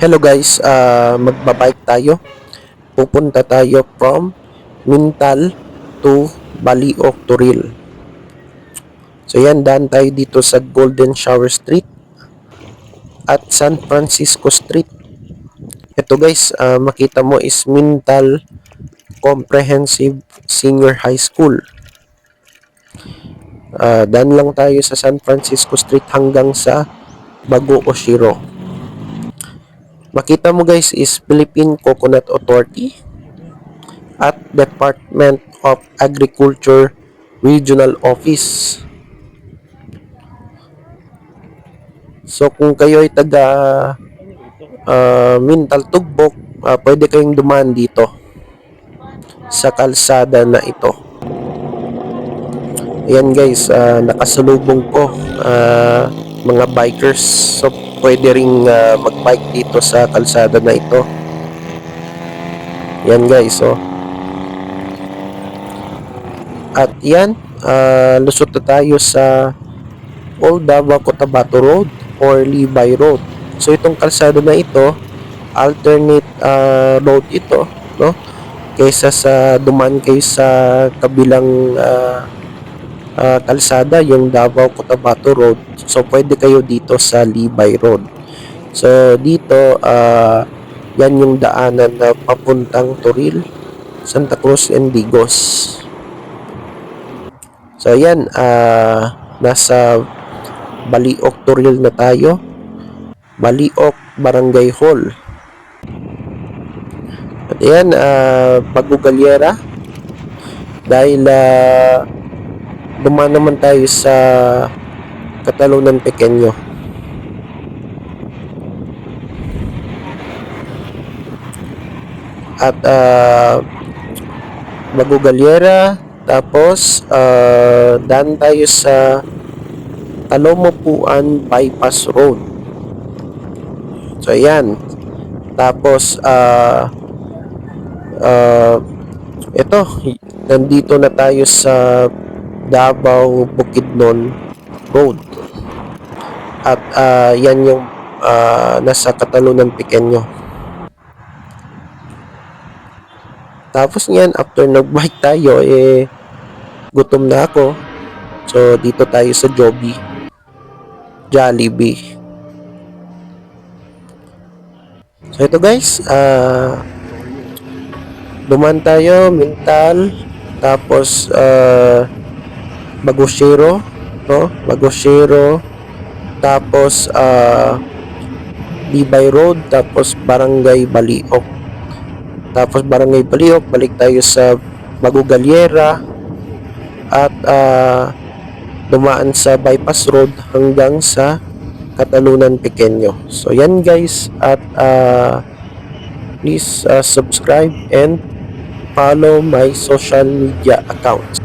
Hello guys, magbabike tayo. Pupunta tayo from Mintal to Baliok to Ril. So yan, daan tayo dito sa Golden Shower Street at San Francisco Street. Ito guys, makita mo is Mintal Comprehensive Senior High School. Daan lang tayo sa San Francisco Street hanggang sa Bago Oshiro. Makita mo guys is Philippine Coconut Authority at Department of Agriculture Regional Office. So kung kayo ay taga Mintal Tugbok, pwede kayong dumaan dito sa kalsada na ito. Ayan guys, nakasalubong ko mga bikers. So pwede ring magbike dito sa kalsada na ito. Yan guys, oh. At yan, lusot na tayo sa Old Davao Cotabato Road or Libay Road. So itong kalsada na ito, alternate road ito, no? Kaysa sa duman kayo sa kabilang kalsada, yung Davao Cotabato Road. So pwede kayo dito sa Libay Road. So dito, yan yung daanan na papuntang Toril, Santa Cruz, and Digos. So yan, nasa Baliok Toril na tayo. Baliok Barangay Hall. At yan, Bago Galyera. Dahil dumaan naman tayo sa Katalunan Pequeño. At Bago Galyera, tapos daan tayo sa Talomopuan Bypass Road. So ayan, tapos ito, nandito na tayo sa Davao Bukidnon Road. At yan yung nasa Katalunan Pequeño. Tapos ngayon, after nag-bike tayo, gutom na ako. So dito tayo sa Jollibee. So ito guys, duman tayo, Mintal, tapos Bagoshiro, no? Bagoshiro, tapos Libay Road, tapos Barangay Baliok. Tapos Barangay Baliok, balik tayo sa Bago Galyera at dumaan sa Bypass Road hanggang sa Katalunan Pequeño. So yan guys, at please subscribe and follow my social media accounts.